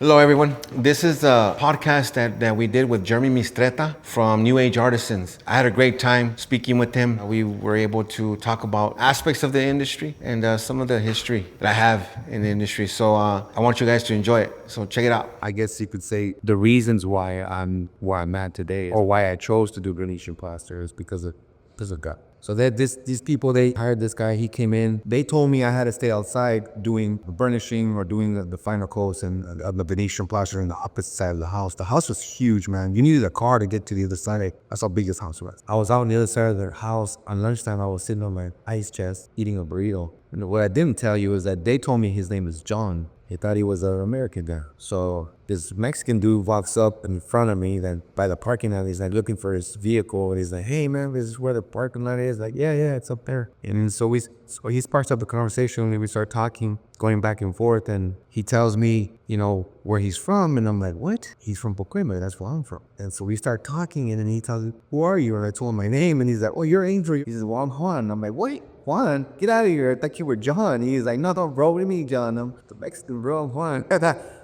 Hello, everyone. This is a podcast that we did with Jeremy Mistreta from New Age Artisans. I had a great time speaking with him. We were able to talk about aspects of the industry and some of the history that I have in the industry. So I want you guys to enjoy it. So check it out. I guess you could say the reasons why I'm where I'm at today, or why I chose to do Venetian plaster, is because of God. So that these people, they hired this guy. He came in. They told me I had to stay outside doing the burnishing or doing the final coats and the Venetian plaster in the opposite side of the house. The house was huge, man. You needed a car to get to the other side. That's how big this house was. I was out on the other side of their house on lunchtime. I was sitting on my ice chest eating a burrito. And what I didn't tell you is that they told me his name is John. He thought he was an American guy. So this Mexican dude walks up in front of me, then by the parking lot. He's like looking for his vehicle, and he's like, "Hey man, this is where the parking lot is." Like, yeah, it's up there. And so he sparks up the conversation, and we start talking, going back and forth. And he tells me, where he's from, and I'm like, "What?" He's from Poquema. That's where I'm from. And so we start talking, and then he tells me, "Who are you?" And I told him my name, and he's like, "Oh, you're Angel." He says, "Well, I'm Juan." And I'm like, "Wait. Juan, get out of here. I thought you were John." He's like, "No, bro, what do you mean, John? I'm the Mexican, bro. I'm Juan."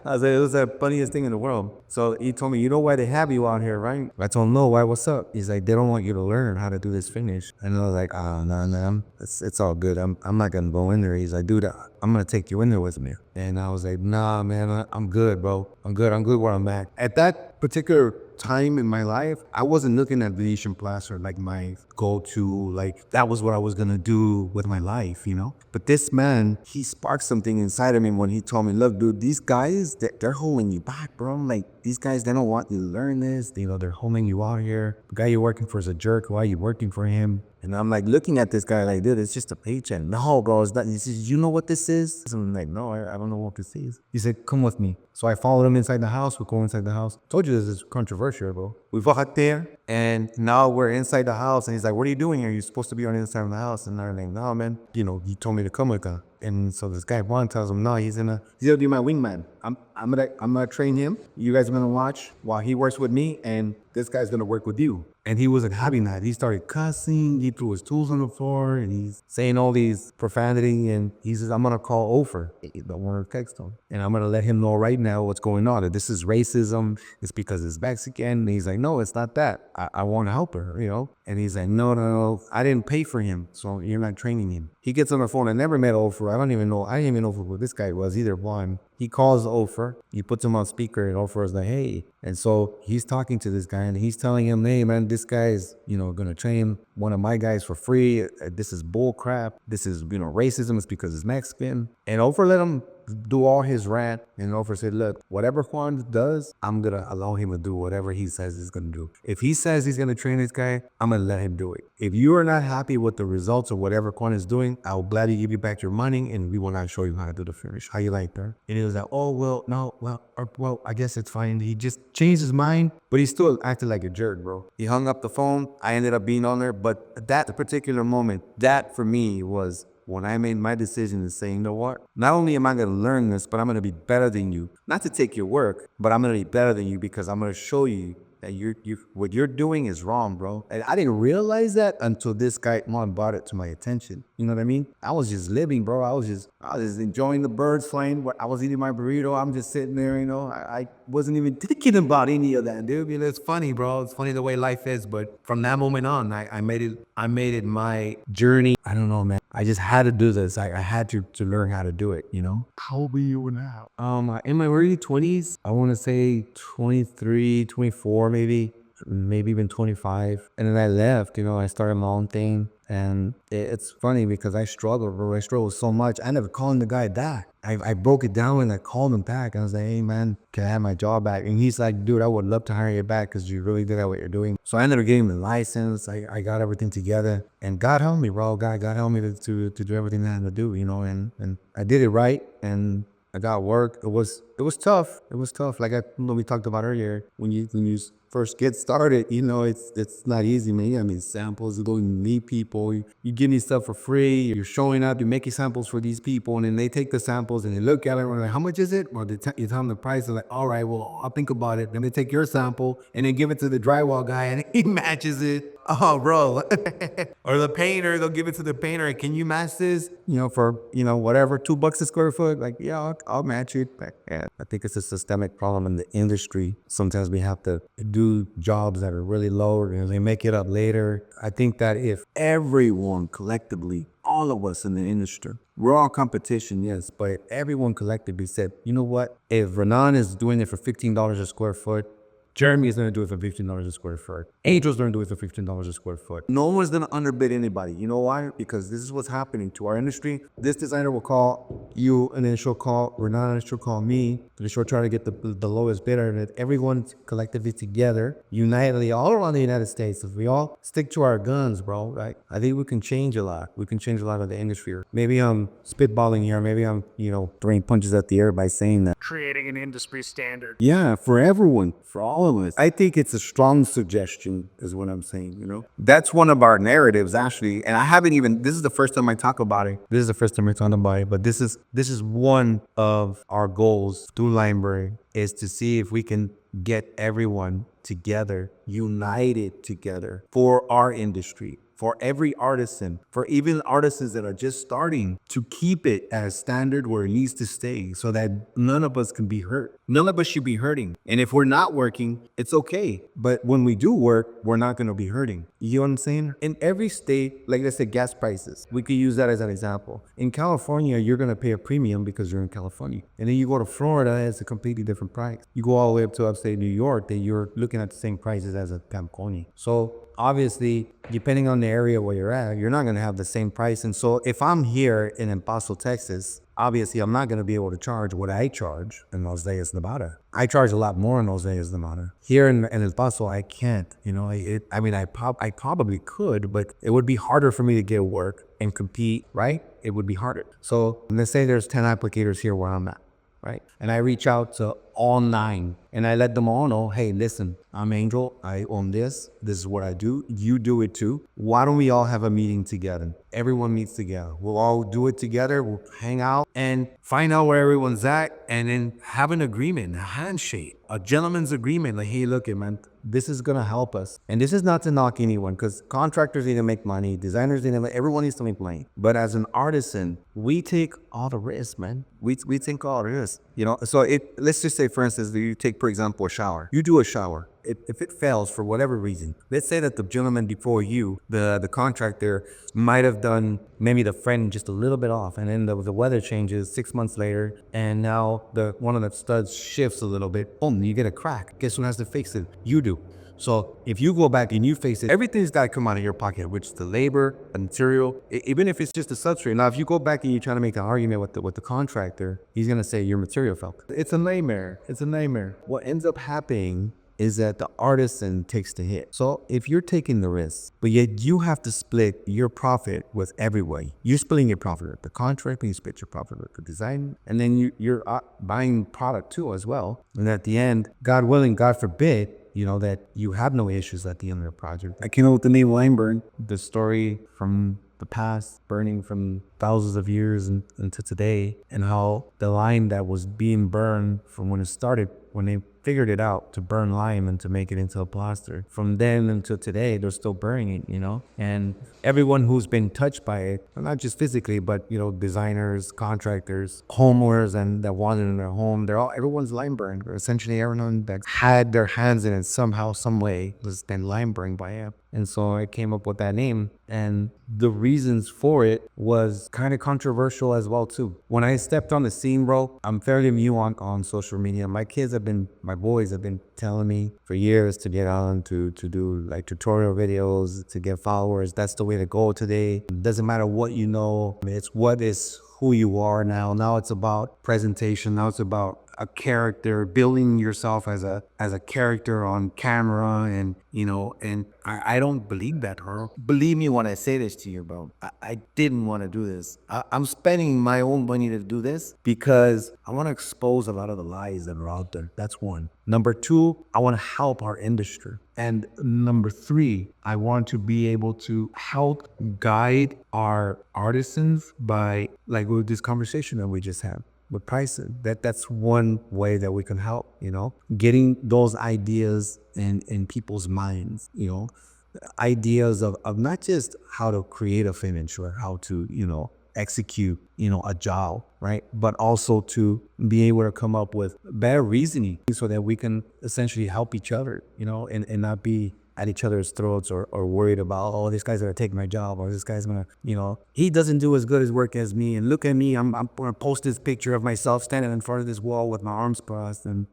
I was like, it was the funniest thing in the world. So he told me, "You know why they have you out here, right?" I told him, "No, why? What's up?" He's like, "They don't want you to learn how to do this finish." And I was like, "Oh, no, it's all good. I'm not going to go in there." He's like, "Dude, I'm going to take you in there with me." And I was like, "Nah, man, I'm good, bro. I'm good where I'm at." At that particular time in my life, I wasn't looking at Venetian plaster like my go-to, like that was what I was gonna do with my life. But this man, he sparked something inside of me when he told me, "Look, dude, these guys, they're holding you back, bro. Like these guys, they don't want you to learn this. They're holding you out here. The guy you're working for is a jerk. Why are you working for him?" And I'm like looking at this guy like, "Dude, it's just a paycheck." "No, bro, it's not." He says, "You know what this is?" I'm like, "No, I don't know what this is." He said, "Come with me." So I followed him inside the house. We go inside the house. Told you this is controversial, bro. We walked there, and now we're inside the house. And he's like, "What are you doing here? You're supposed to be on the inside of the house." And I'm like, "No, man. He told me to come with him." And so this guy Juan tells him, "No, he's gonna be my wingman. I'm gonna train him. You guys are gonna watch while he works with me, and this guy's gonna work with you." And he wasn't having that. He started cussing. He threw his tools on the floor, and he's saying all these profanity. And he says, "I'm gonna call Ofer, the one to text him, and I'm gonna let him know right now what's going on. That this is racism. It's because it's Mexican." And he's like, "No, it's not that. I want to help her. And he's like, No. I didn't pay for him, so you're not training him." He gets on the phone. I never met Ofer. I didn't even know who this guy was either. One. He calls Ofer. He puts him on speaker, and Ofer is like, "Hey." And so he's talking to this guy, and he's telling him, "Hey, man, this guy is, gonna train one of my guys for free. This is bull crap. This is, racism. It's because it's Mexican." And Ofer let him do all his rant, and Ofer said, "Look, whatever Juan does, I'm gonna allow him to do whatever he says he's gonna do. If he says he's gonna train this guy, I'm gonna let him do it. If you are not happy with the results of whatever Juan is doing, I'll gladly give you back your money, and we will not show you how to do the finish. How you like that?" And he was like, "Oh, well, no, well, I guess it's fine." He just changed his mind, but he still acted like a jerk, bro. He hung up the phone. I ended up being on there, but that particular moment, that for me was when I made my decision to say, "You know what? Not only am I going to learn this, but I'm going to be better than you. Not to take your work, but I'm going to be better than you because I'm going to show you that what you're doing is wrong, bro." And I didn't realize that until this guy Mom brought it to my attention. You know what I mean? I was just living, bro. I was just enjoying the birds flying. I was eating my burrito. I'm just sitting there, I wasn't even thinking about any of that, dude. It's funny, bro. It's funny the way life is. But from that moment on, I made it my journey. I don't know, man. I just had to do this. I had to learn how to do it. How old are you now? In my early 20s, I want to say 23, 24, maybe even 25. And then I left, I started my own thing. And it's funny because I struggled, bro. I struggled so much. I ended up calling the guy back. I broke it down and I called him back. I was like, "Hey, man, can I have my job back?" And he's like, "Dude, I would love to hire you back because you really did what you're doing." So I ended up getting the license. I got everything together. And God helped me, bro. God helped me to do everything I had to do, and I did it right. And I got work. It was tough. It was tough. Like we talked about earlier, when you first get started, it's not easy, man. I mean, samples, you go and meet people, you give me stuff for free, you're showing up, you're making samples for these people, and then they take the samples and they look at it and they're like, how much is it? Or you tell them the price, they're like, all right, well, I'll think about it. Then they take your sample and then give it to the drywall guy and he matches it. Oh, bro. Or the painter, they'll give it to the painter. Can you match this? For, whatever, $2 a square foot. Like, yeah, I'll match it. But, yeah, I think it's a systemic problem in the industry. Sometimes we have to do jobs that are really low and they make it up later. I think that if everyone collectively, all of us in the industry, we're all competition, yes, but if everyone collectively said, you know what? If Renan is doing it for $15 a square foot, Jeremy is going to do it for $15 a square foot. Angel's going to do it for $15 a square foot. No one's going to underbid anybody. You know why? Because this is what's happening to our industry. This designer will call you, and then she'll call Renan, and she'll call me. And she'll try to get the lowest bidder. And if everyone collectively together, unitedly, all around the United States, if we all stick to our guns, bro, right? I think we can change a lot. We can change a lot of the industry. Maybe I'm spitballing here. Maybe I'm, throwing punches at the air by saying that. Creating an industry standard. Yeah, for everyone, for all of us. I think it's a strong suggestion, is what I'm saying, That's one of our narratives, actually. And I haven't even, this is the first time I talk about it. This is the first time I talk about it. But this is one of our goals through Library, is to see if we can get everyone together, united together for our industry. For every artisan, for even artisans that are just starting, to keep it as standard where it needs to stay so that none of us can be hurt. None of us should be hurting. And if we're not working, it's okay. But when we do work, we're not going to be hurting. You know what I'm saying? In every state, like I said, gas prices, we could use that as an example. In California, you're going to pay a premium because you're in California. And then you go to Florida, it's a completely different price. You go all the way up to upstate New York, that you're looking at the same prices as a Pamponi. So obviously, depending on the area where you're at, you're not going to have the same price. And so if I'm here in El Paso, Texas, obviously I'm not going to be able to charge what I charge in Las Vegas, Nevada. I charge a lot more in Las Vegas, Nevada. Here in El Paso, I can't. I probably could, but it would be harder for me to get work and compete, right? It would be harder. So let's say there's 10 applicators here where I'm at, right? And I reach out to all 9 and I let them all know, hey, listen, I'm Angel. I own this. This is what I do. You do it too. Why don't we all have a meeting together? Everyone meets together. We'll all do it together. We'll hang out and find out where everyone's at, and then have an agreement, a handshake, a gentleman's agreement. Like, hey, look, man, this is going to help us. And this is not to knock anyone, because contractors need to make money. Designers need to make, everyone needs to make money. But as an artisan, we take all the risks, man. We take all the risks, So let's just say, for instance, that you take, for example, a shower. You do a shower. If it fails for whatever reason, let's say that the gentleman before you, the contractor, might have done maybe the friend just a little bit off, and then the weather changes 6 months later, and now one of the studs shifts a little bit. Boom, you get a crack. Guess who has to fix it? You do. So if you go back and you fix it, everything's got to come out of your pocket, which is the labor, the material, even if it's just a substrate. Now, if you go back and you try to make an argument with the contractor, he's going to say your material fell. It's a nightmare. It's a nightmare. What ends up happening is that the artisan takes the hit. So if you're taking the risk, but yet you have to split your profit with everyone. You're splitting your profit with the contractor, you split your profit with the design, and then you're buying product too as well. And at the end, God willing, God forbid, that you have no issues at the end of the project. I came up with the name Limburn, the story from the past, burning from thousands of years into today, and how the lime that was being burned from when it started, when they figured it out to burn lime and to make it into a plaster. From then until today, they're still burning it, and everyone who's been touched by it, not just physically, but, designers, contractors, homeowners, and that want it in their home, everyone's lime burned. Or essentially everyone that had their hands in it somehow, some way, was then lime burned by it. And so I came up with that name, and the reasons for it was kind of controversial as well too. When I stepped on the scene, bro, I'm fairly new on social media. My boys have been telling me for years to get on to do like tutorial videos, to get followers. That's the way to go today. It doesn't matter what you know. It's what is who you are now. Now it's about presentation. Now it's about a character, building yourself as a character on camera, and and I don't believe that, Earl. Believe me when I say this to you, bro. I didn't want to do this. I'm spending my own money to do this because I want to expose a lot of the lies that are out there. That's one. Number two, I want to help our industry. And number three, I want to be able to help guide our artisans by, like with this conversation that we just had with pricing. That's one way that we can help, getting those ideas in people's minds, ideas of not just how to create a finish or how to, execute, a job, right? But also to be able to come up with better reasoning so that we can essentially help each other, and not be at each other's throats or worried about, oh, this guy's gonna take my job, or this guy's gonna, he doesn't do as good as work as me, and look at me, I'm gonna post this picture of myself standing in front of this wall with my arms crossed, and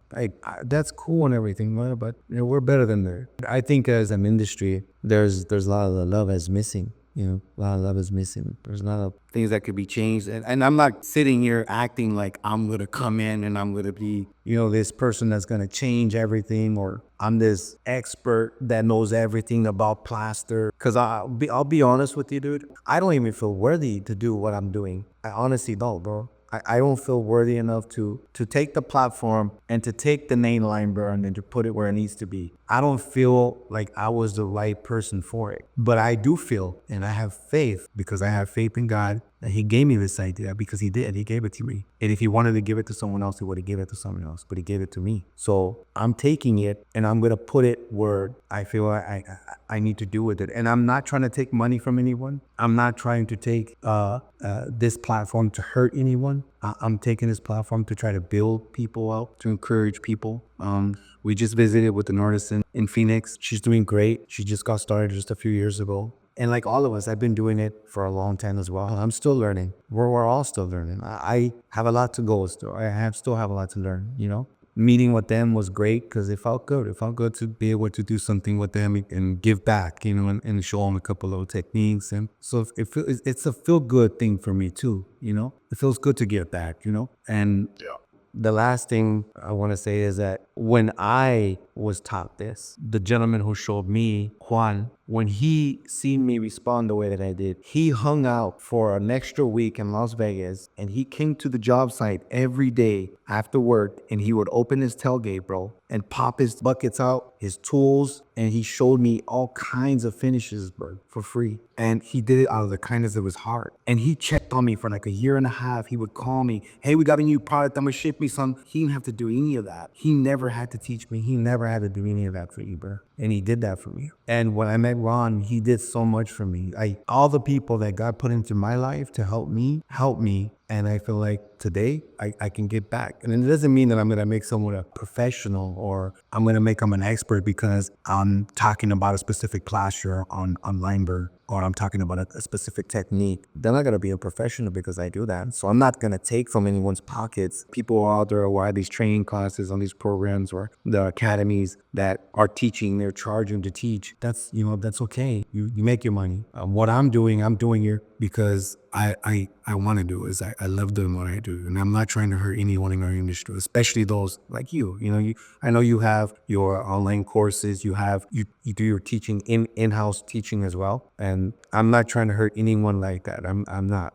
that's cool and everything, but we're better than that. I think as an industry, there's a lot of the love that's missing. A lot of love is missing. There's a lot of things that could be changed. And I'm not sitting here acting like I'm going to come in and I'm going to be, this person that's going to change everything, or I'm this expert that knows everything about plaster. Because I'll be honest with you, dude. I don't even feel worthy to do what I'm doing. I honestly don't, bro. I don't feel worthy enough to take the platform and to take the name line burn and to put it where it needs to be. I don't feel like I was the right person for it. But I do feel, and I have faith, because I have faith in God, that he gave me this idea, because he did. He gave it to me. And if he wanted to give it to someone else, he would have given it to someone else. But he gave it to me. So I'm taking it and I'm going to put it where I feel I need to do with it. And I'm not trying to take money from anyone. I'm not trying to take this platform to hurt anyone. I'm taking this platform to try to build people up, to encourage people. We just visited with an artisan in Phoenix. She's doing great. She just got started just a few years ago. And like all of us, I've been doing it for a long time as well. I'm still learning. We're all still learning. I have a lot to go still. Still have a lot to learn, Meeting with them was great because it felt good. It felt good to be able to do something with them and give back, and show them a couple of techniques. And so it's a feel-good thing for me too, It feels good to give back, And the last thing I want to say is that when I was taught this, the gentleman who showed me, Juan, when he seen me respond the way that I did, he hung out for an extra week in Las Vegas, and he came to the job site every day after work, and he would open his tailgate, bro, and pop his buckets out, his tools, and he showed me all kinds of finishes, bro, for free. And he did it out of the kindness of his heart. And he checked on me for like a year and a half. He would call me, hey, we got a new product, I'm gonna ship me some. He didn't have to do any of that. He never had to teach me. He never had to do any of that for you, bro. And he did that for me. And when I met Ron, he did so much for me. All the people that God put into my life to help me. And I feel like today I can get back. And it doesn't mean that I'm going to make someone a professional or I'm going to make them an expert because I'm talking about a specific plaster on Limeberg, or I'm talking about a specific technique. They're not going to be a professional because I do that. So I'm not going to take from anyone's pockets. People out there who are these training classes on these programs or the academies that are teaching, they're charging to teach. That's okay. You make your money. What I'm doing here because I want to do is I love doing what I do, and I'm not trying to hurt anyone in our industry, especially those like you. I know you have your online courses, you do your teaching in-house teaching as well, and I'm not trying to hurt anyone like that. I'm not.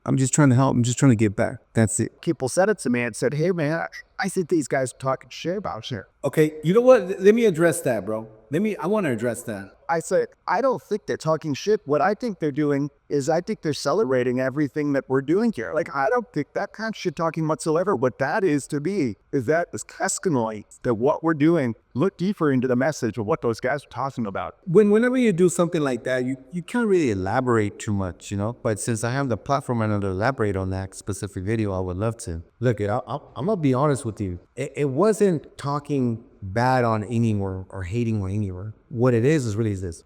I'm just trying to help. I'm just trying to get back. That's it. People said it to me and said, hey, man, I think these guys are talking shit about you. Okay, you know what? Let me address that, bro. I want to address that. I said, I don't think they're talking shit. What I think they're doing is I think they're celebrating everything that we're doing here. Like, I don't think that kind of shit talking whatsoever. What that is to me is that is testimony that what we're doing, look deeper into the message of what those guys are talking about. Whenever you do something like that, you can't really elaborate too much, But since I have the platform and to elaborate on that specific video, I would love to. Look, I'm going to be honest with you. It wasn't talking bad on anyone or hating on anyone. What it is really this.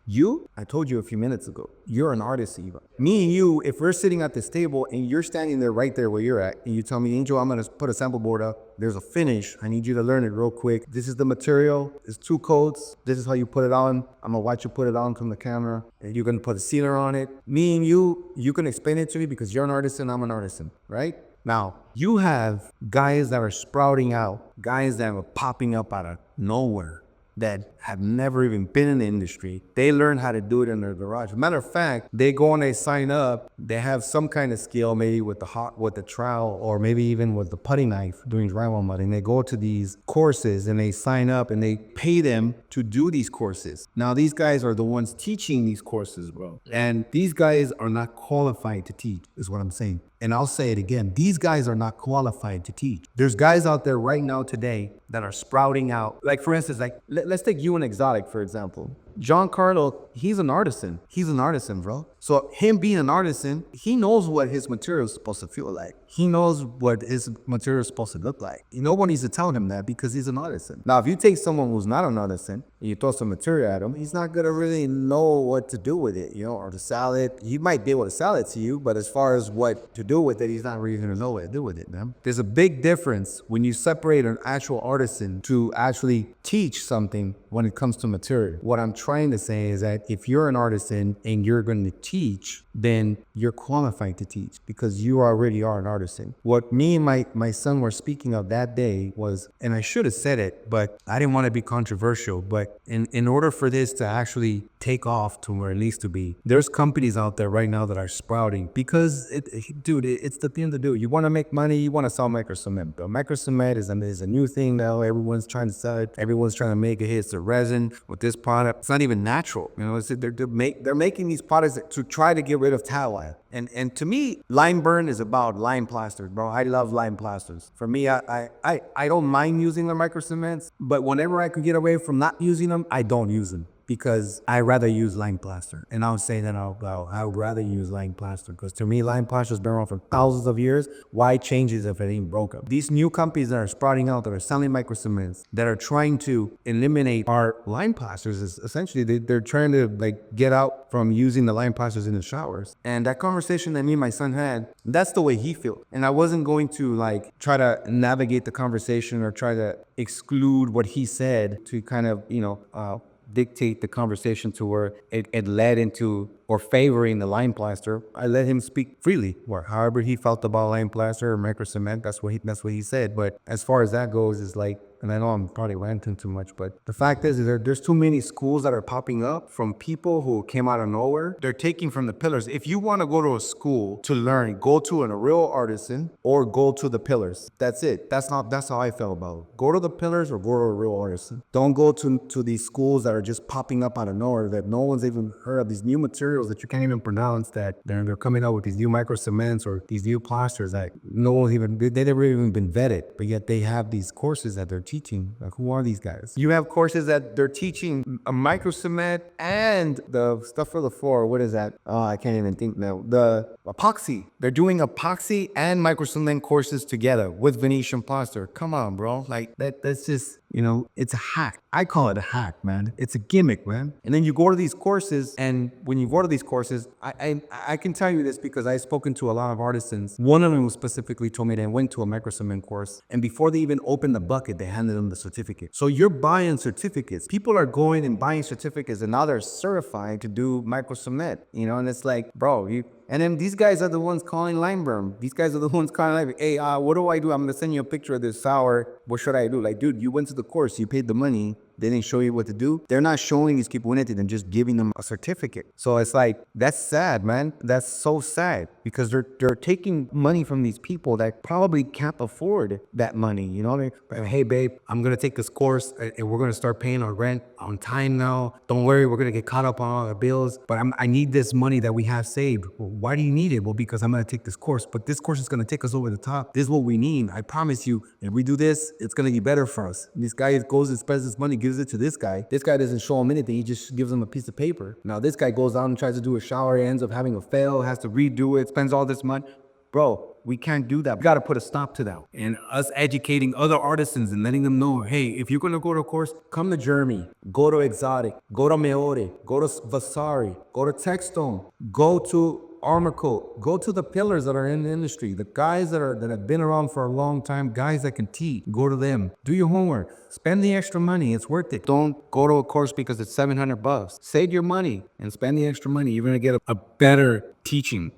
I told you a few minutes ago, you're an artist, Eva. Me and you, if we're sitting at this table and you're standing there right there where you're at, and you tell me, Angel, I'm going to put a sample board up. There's a finish. I need you to learn it real quick. This is the material. It's 2 coats. This is how you put it on. I'm going to watch you put it on from the camera. And you're going to put a sealer on it. Me and you can explain it to me because you're an artisan, I'm an artisan, right? Now, you have guys that are sprouting out, guys that are popping up out of nowhere, that have never even been in the industry. They learn how to do it in their garage. Matter of fact, they go and they sign up. They have some kind of skill, maybe with the trowel, or maybe even with the putty knife doing drywall mudding. They go to these courses and they sign up and they pay them to do these courses. Now, these guys are the ones teaching these courses, bro. And these guys are not qualified to teach, is what I'm saying. And I'll say it again. These guys are not qualified to teach. There's guys out there right now today that are sprouting out. Like, for instance, like let's take you and Exotic, for example. John Carlo, he's an artisan. He's an artisan, bro. So him being an artisan, he knows what his material is supposed to feel like. He knows what his material is supposed to look like. No one needs to tell him that because he's an artisan. Now, if you take someone who's not an artisan and you throw some material at him, he's not going to really know what to do with it, or to sell it. He might be able to sell it to you, but as far as what to do with it, he's not really going to know what to do with it, man. There's a big difference when you separate an actual artisan to actually teach something when it comes to material. What I'm trying to say is that if you're an artisan and you're going to teach, then you're qualified to teach because you already are an artisan. What me and my son were speaking of that day was, and I should have said it, but I didn't want to be controversial, but in order for this to actually take off to where it needs to be, there's companies out there right now that are sprouting because, it's the thing to do. You want to make money, you want to sell micro cement. But micro cement is a new thing now. Everyone's trying to sell it. Everyone's trying to make it. It's a resin with this product. It's not even natural. They're making these products to try to get rid of tallow. And to me, lime burn is about lime plasters, bro. I love lime plasters. For me, I don't mind using the micro cements, but whenever I can get away from not using them, I don't use them. Because I rather use lime plaster. And I'll say that out loud. I would rather use lime plaster because to me, lime plaster has been around for thousands of years. Why change it if it ain't broken? These new companies that are sprouting out, that are selling micro cements, that are trying to eliminate our lime plasters, is essentially they're trying to get out from using the lime plasters in the showers. And that conversation that me and my son had, that's the way he feels. And I wasn't going to try to navigate the conversation or try to exclude what he said to kind of, dictate the conversation to where it led into or favoring the lime plaster. I let him speak freely, or however he felt about lime plaster or micro cement. That's what he said. But as far as that goes, is and I know I'm probably ranting too much, but the fact is there's too many schools that are popping up from people who came out of nowhere. They're taking from the pillars. If you want to go to a school to learn, go to a real artisan or go to the pillars. That's it. That's how I felt about it. Go to the pillars or go to a real artisan. Don't go to these schools that are just popping up out of nowhere, that no one's even heard of, these new materials that you can't even pronounce, that they're coming out with these new micro cements or these new plasters that no one they never even been vetted, but yet they have these courses that they're teaching. Who are these guys? You have courses that they're teaching a micro cement and the stuff for the floor. What is that? Oh, I can't even think now. The epoxy. They're doing epoxy and micro cement courses together with Venetian plaster. Come on, bro. That's just, it's a hack. I call it a hack, man. It's a gimmick, man. And then you go to these courses, and when you go to these courses, I can tell you this because I've spoken to a lot of artisans. One of them specifically told me they went to a micro cement course, and before they even opened the bucket, they handed them the certificate. So you're buying certificates. People are going and buying certificates, and now they're certified to do micro cement, and it's like, bro, and then these guys are the ones calling lime burn. These guys are the ones calling hey, what do I do? I'm gonna send you a picture of this sour. What should I do? Dude, you went to the course, you paid the money. They didn't show you what to do. They're not showing these people anything and just giving them a certificate. So it's that's sad, man. That's so sad because they're taking money from these people that probably can't afford that money. Hey, babe, I'm going to take this course and we're going to start paying our rent on time now. Don't worry, we're going to get caught up on all our bills, but I need this money that we have saved. Well, why do you need it? Well, because I'm going to take this course, but this course is going to take us over the top. This is what we need. I promise you, if we do this, it's going to be better for us. And this guy goes and spends his money, gives it to this guy. This guy doesn't show him anything. He just gives him a piece of paper. Now this guy goes out and tries to do a shower. He ends up having a fail, has to redo it, spends all this money. Bro, we can't do that. We got to put a stop to that. And us educating other artisans and letting them know, hey, if you're going to go to a course, come to Jeremy, go to Exotic, go to Meore, go to Vasari, go to Techstone, go to Armacoat, go to the pillars that are in the industry, the guys that have been around for a long time, guys that can teach. Go to them. Do your homework. Spend the extra money. It's worth it. Don't go to a course because it's $700. Save your money and spend the extra money. You're gonna get a better teaching.